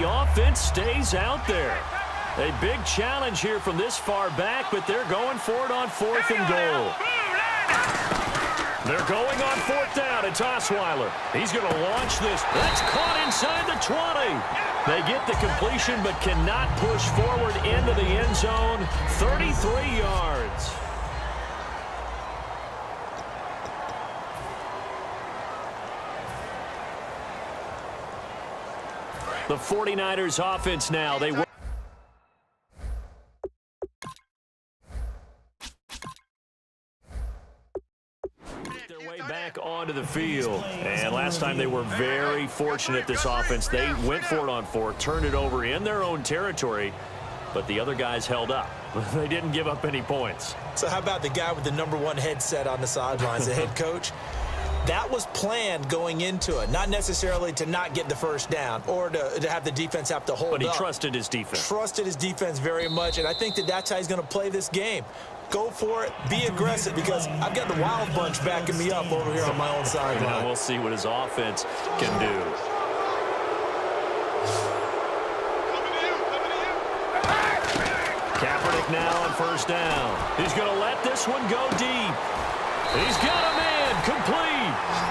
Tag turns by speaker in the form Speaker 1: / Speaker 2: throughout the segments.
Speaker 1: the offense stays out there. A big challenge here from this far back, but they're going for it on 4th and goal. They're going on 4th down. It's Osweiler. He's going to launch this. That's caught inside the 20. They get the completion but cannot push forward into the end zone. 33 yards. The 49ers offense now. They work their way back onto the field. And last time they were very fortunate, this offense. They went for it on 4th, turned it over in their own territory, but the other guys held up. They didn't give up any points.
Speaker 2: So how about the guy with the #1 headset on the sidelines, the head coach? That was planned going into it, not necessarily to not get the first down or to have the defense have to hold up.
Speaker 1: But he trusted his defense.
Speaker 2: Trusted his defense very much, and I think that's how he's going to play this game. Go for it, be aggressive, because I've got the wild bunch backing me up over here on my own sideline.
Speaker 1: We'll see what his offense can do. Kaepernick now on 1st down. He's going to let this one go deep. He's got a man complete.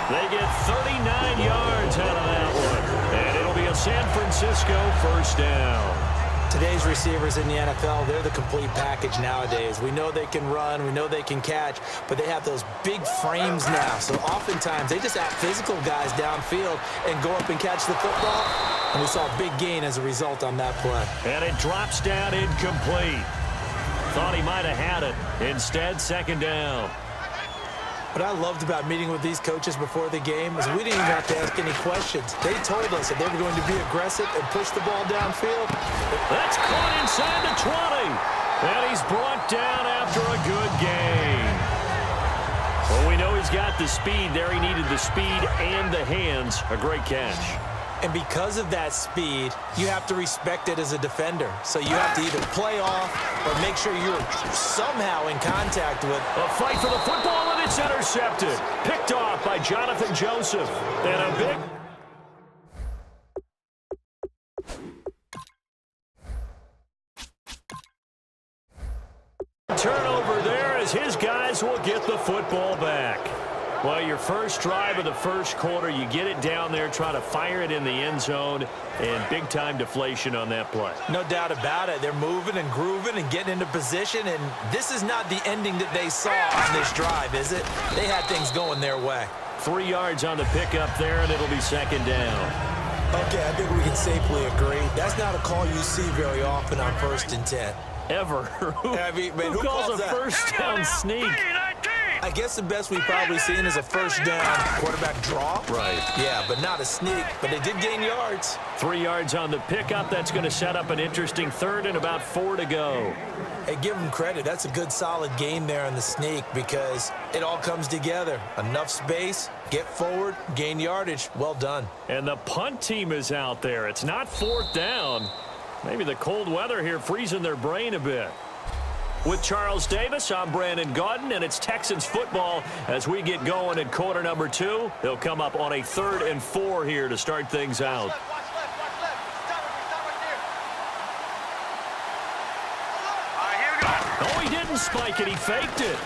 Speaker 1: They get 39 yards out of that one. And it'll be a San Francisco 1st down.
Speaker 2: Today's receivers in the NFL, they're the complete package nowadays. We know they can run, we know they can catch, but they have those big frames now. So oftentimes they just have physical guys downfield and go up and catch the football. And we saw a big gain as a result on that play.
Speaker 1: And it drops down incomplete. Thought he might have had it. Instead, 2nd down.
Speaker 2: What I loved about meeting with these coaches before the game is we didn't even have to ask any questions. They told us that they were going to be aggressive and push the ball downfield.
Speaker 1: That's caught inside the 20. And he's brought down after a good gain. Well, we know he's got the speed there. He needed the speed and the hands. A great catch.
Speaker 2: And because of that speed, you have to respect it as a defender. So you have to either play off or make sure you're somehow in contact with.
Speaker 1: A fight for the football, and it's intercepted. Picked off by Jonathan Joseph. And a big turnover there as his guys will get the football back. Well, your first drive of the first quarter, you get it down there, try to fire it in the end zone, and big-time deflation on that play.
Speaker 2: No doubt about it. They're moving and grooving and getting into position, and this is not the ending that they saw on this drive, is it? They had things going their way.
Speaker 1: 3 yards on the pickup there, and it'll be 2nd down.
Speaker 2: Okay, I think we can safely agree. That's not a call you see very often on 1st and 10.
Speaker 1: Ever. Who calls a first down sneak?
Speaker 2: I guess the best we've probably seen is a 1st down quarterback draw.
Speaker 1: Right.
Speaker 2: Yeah, but not a sneak. But they did gain yards.
Speaker 1: 3 yards on the pickup. That's going to set up an interesting 3rd and about 4 to go.
Speaker 2: Hey, give them credit. That's a good, solid gain there on the sneak because it all comes together. Enough space, get forward, gain yardage. Well done.
Speaker 1: And the punt team is out there. It's not 4th down. Maybe the cold weather here freezing their brain a bit. With Charles Davis, I'm Brandon Gaudin, and it's Texans football as we get going in quarter number 2. They'll come up on a 3rd and 4 here to start things out. Oh, he didn't spike it. He faked it.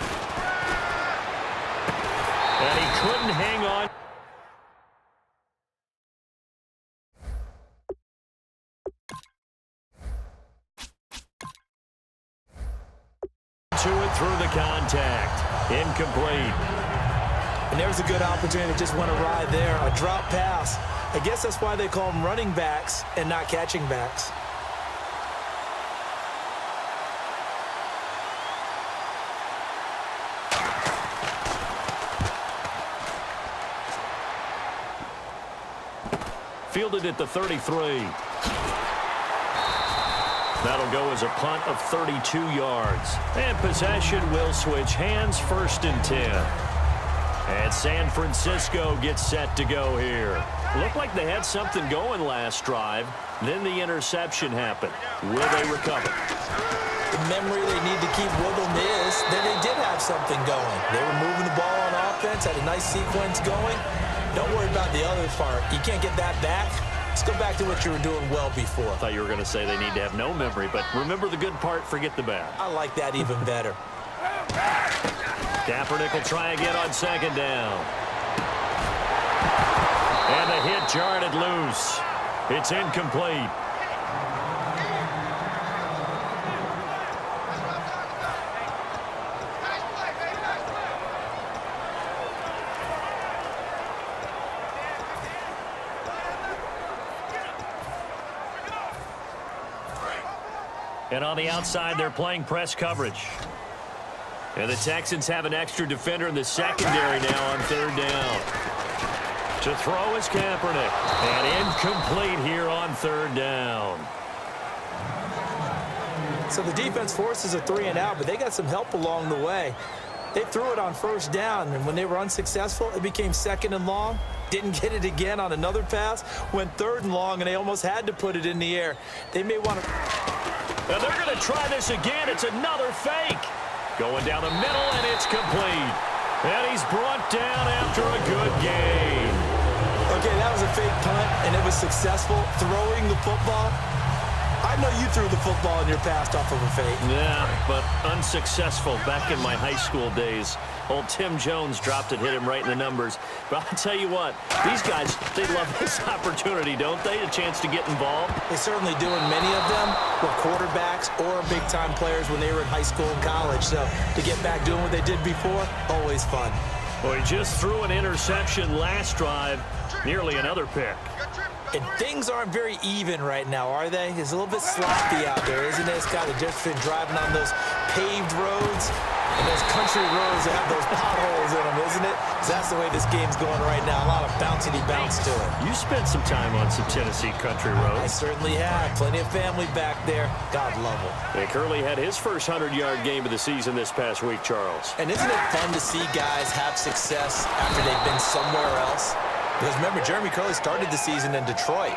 Speaker 1: And he couldn't hang on. To it through the contact. Incomplete.
Speaker 2: And there's a good opportunity that just went awry there. A drop pass. I guess that's why they call them running backs and not catching backs.
Speaker 1: Fielded at the 33. That'll go as a punt of 32 yards. And possession will switch hands, 1st and 10. And San Francisco gets set to go here. Looked like they had something going last drive. Then the interception happened. Will they recover?
Speaker 2: The memory they need to keep with them is that they did have something going. They were moving the ball on offense, had a nice sequence going. Don't worry about the other part. You can't get that back. Let's go back to what you were doing well before.
Speaker 1: I thought you were going to say they need to have no memory, but remember the good part, forget the bad.
Speaker 2: I like that even better.
Speaker 1: Kaepernick will try again on second down. And the hit jarred it loose. It's incomplete. And on the outside, they're playing press coverage. And the Texans have an extra defender in the secondary now on third down. To throw is Kaepernick. And incomplete here on third down.
Speaker 2: So the defense forces a 3-and-out, but they got some help along the way. They threw it on first down, and when they were unsuccessful, it became second and long. Didn't get it again on another pass. Went third and long, and they almost had to put it in the air. They may want to...
Speaker 1: And they're going to try this again. It's another fake. Going down the middle, and it's complete. And he's brought down after a good gain.
Speaker 2: Okay, that was a fake punt, and it was successful. Throwing the football. I know you threw the football and you're passed off of a fake.
Speaker 1: Yeah, but unsuccessful back in my high school days. Old Tim Jones dropped it, hit him right in the numbers. But I'll tell you what, these guys, they love this opportunity, don't they? A chance to get involved.
Speaker 2: They certainly do, and many of them were quarterbacks or big-time players when they were in high school and college. So to get back doing what they did before, always fun.
Speaker 1: Well, he just threw an interception last drive, nearly another pick.
Speaker 2: And things aren't very even right now, are they? It's a little bit sloppy out there, isn't it? It's got a difference between driving on those paved roads and those country roads that have those potholes in them, isn't it? 'Cause that's the way this game's going right now. A lot of bouncy-bounce to it.
Speaker 1: You spent some time on some Tennessee country roads.
Speaker 2: I certainly have. Plenty of family back there. God love them.
Speaker 1: And Curley had his first 100-yard game of the season this past week, Charles.
Speaker 2: And isn't it fun to see guys have success after they've been somewhere else? Because remember, Jeremy Curley started the season in Detroit,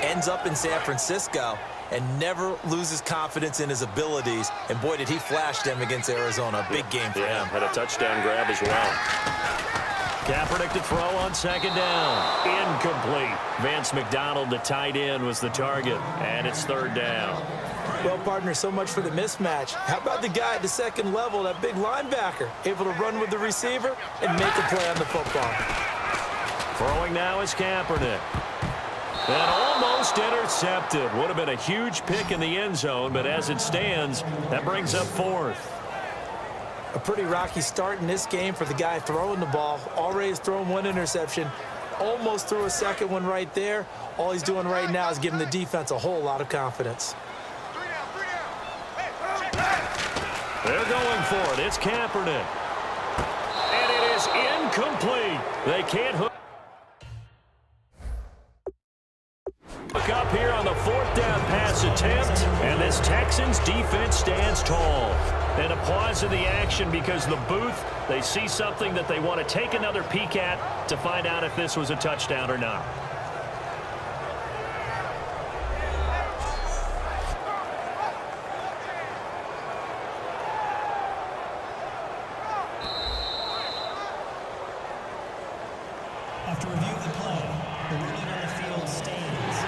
Speaker 2: ends up in San Francisco, and never loses confidence in his abilities. And boy, did he flash them against Arizona. A big game for him.
Speaker 1: Had a touchdown grab as well. Kaepernick to throw on second down. Incomplete. Vance McDonald, the tight end, was the target. And it's third down.
Speaker 2: Well, partner, so much for the mismatch. How about the guy at the second level, that big linebacker, able to run with the receiver and make a play on the football?
Speaker 1: Throwing now is Kaepernick. And almost intercepted. Would have been a huge pick in the end zone, but as it stands, that brings up fourth.
Speaker 2: A pretty rocky start in this game for the guy throwing the ball. Already has thrown one interception. Almost threw a second one right there. All he's doing right now is giving the defense a whole lot of confidence.
Speaker 1: They're going for it. It's Kaepernick. And it is incomplete. They can't hook up here on the fourth down pass attempt, and this Texans defense stands tall. And a pause in the action because the booth, they see something that they want to take another peek at to find out if this was a touchdown or not.
Speaker 3: After review of the play, the ruling on the field stands.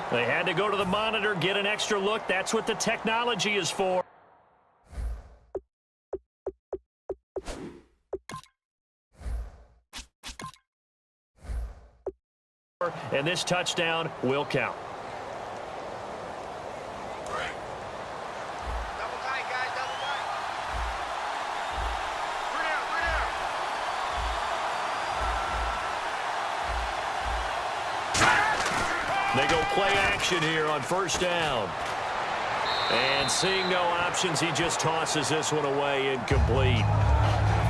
Speaker 1: They had to go to the monitor, get an extra look. That's what the technology is for. And this touchdown will count. They go play action here on first down. And seeing no options, he just tosses this one away, incomplete.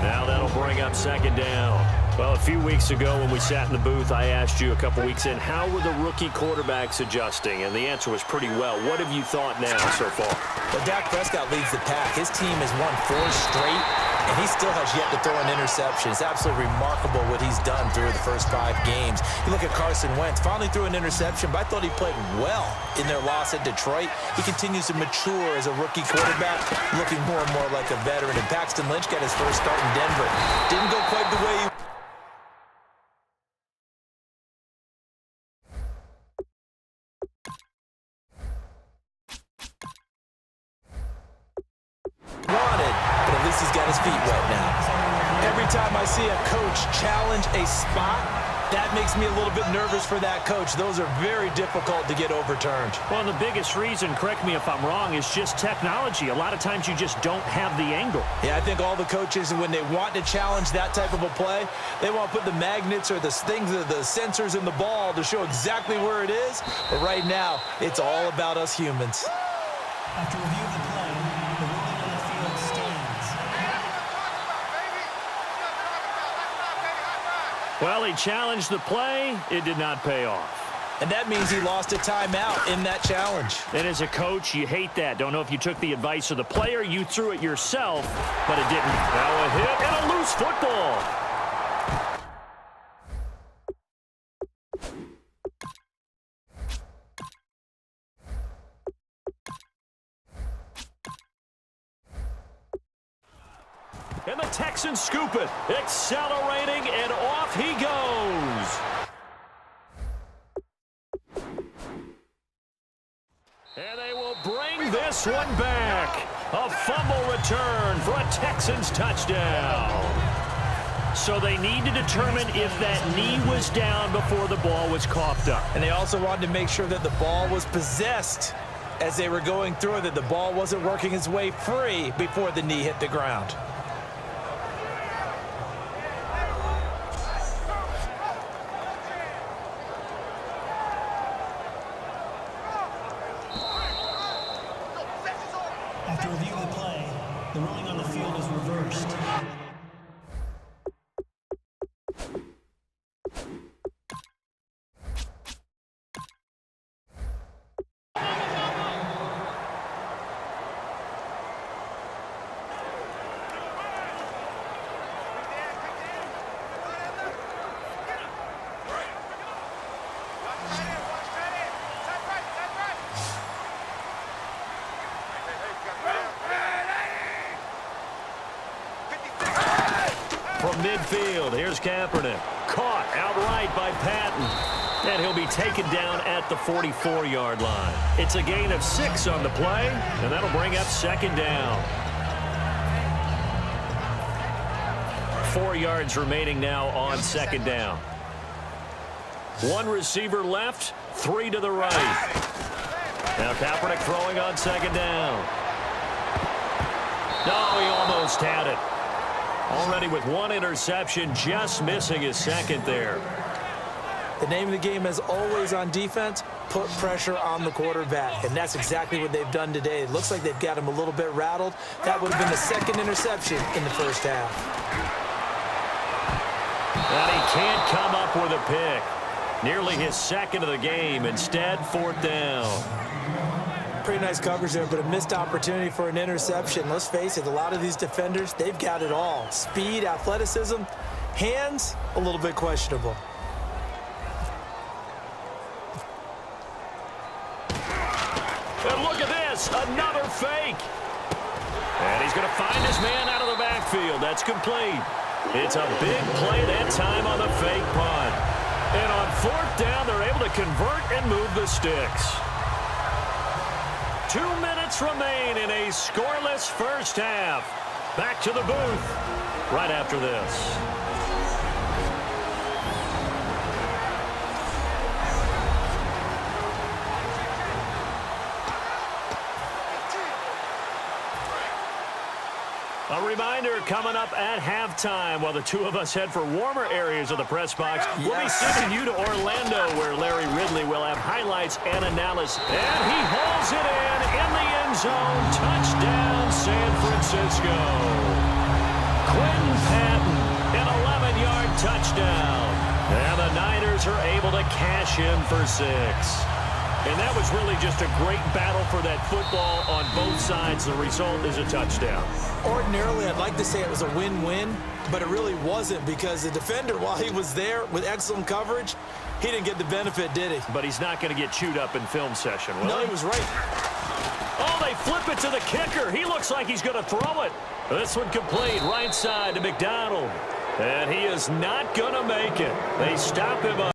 Speaker 1: Now that'll bring up second down. Well, a few weeks ago when we sat in the booth, I asked you a couple weeks in, how were the rookie quarterbacks adjusting? And the answer was pretty well. What have you thought now so far?
Speaker 2: Well, Dak Prescott leads the pack. His team has won 4 straight, and he still has yet to throw an interception. It's absolutely remarkable what he's done through the first 5 games. You look at Carson Wentz, finally threw an interception, but I thought he played well in their loss at Detroit. He continues to mature as a rookie quarterback, looking more and more like a veteran. And Paxton Lynch got his first start in Denver. Didn't go quite the way he his feet wet now. Every time I see a coach challenge a spot, that makes me a little bit nervous for that coach. Those are very difficult to get overturned.
Speaker 1: Well, the biggest reason, correct me if I'm wrong, is just technology. A lot of times you just don't have the angle.
Speaker 2: Yeah, I think all the coaches, when they want to challenge that type of a play, they want to put the magnets or the things, the sensors in the ball to show exactly where it is. But right now, it's all about us humans.
Speaker 3: After review of the play, the ruling on the field stands.
Speaker 1: Well, he challenged the play. It did not pay off.
Speaker 2: And that means he lost a timeout in that challenge.
Speaker 1: And as a coach, you hate that. Don't know if you took the advice of the player, you threw it yourself, but it didn't. Now a hit and a loose football. And the Texans scoop it, accelerating, and off he goes. And they will bring this one back. A fumble return for a Texans touchdown. So they need to determine if that knee was down before the ball was coughed up.
Speaker 2: And they also wanted to make sure that the ball was possessed as they were going through it, that the ball wasn't working its way free before the knee hit the ground.
Speaker 3: After review of the play, the ruling on the field is reversed.
Speaker 1: From midfield, here's Kaepernick. Caught outright by Patton. And he'll be taken down at the 44-yard line. It's a gain of 6 on the play, and that'll bring up second down. 4 yards remaining now on second down. 1 receiver left, 3 to the right. Now Kaepernick throwing on second down. No, he almost had it. Already with 1 interception, just missing his second there.
Speaker 2: The name of the game, as always on defense, put pressure on the quarterback. And that's exactly what they've done today. It looks like they've got him a little bit rattled. That would have been the second interception in the first half.
Speaker 1: And he can't come up with a pick. Nearly his second of the game. Instead, 4th down.
Speaker 2: Pretty nice coverage there, but a missed opportunity for an interception. Let's face it, a lot of these defenders, they've got it all. Speed, athleticism, hands, a little bit questionable.
Speaker 1: And look at this, another fake. And he's going to find his man out of the backfield. That's complete. It's a big play that time on the fake punt. And on 4th down, they're able to convert and move the sticks. 2 minutes remain in a scoreless first half. Back to the booth right after this. A reminder coming up at halftime while the two of us head for warmer areas of the press box. We'll be sending you to Orlando where Larry Ridley will have highlights and analysis. And he hauls it in the end zone. Touchdown, San Francisco. Quentin Patton, an 11-yard touchdown. And the Niners are able to cash in for 6. And that was really just a great battle for that football on both sides. The result is a touchdown.
Speaker 2: Ordinarily, I'd like to say it was a win-win, but it really wasn't because the defender, while he was there with excellent coverage, he didn't get the benefit, did he?
Speaker 1: But he's not going to get chewed up in film session, will
Speaker 2: No,
Speaker 1: he?
Speaker 2: he was right.
Speaker 1: Oh, they flip it to the kicker. He looks like he's going to throw it. This one complete right side to McDonald. And he is not going to make it. They stop him up.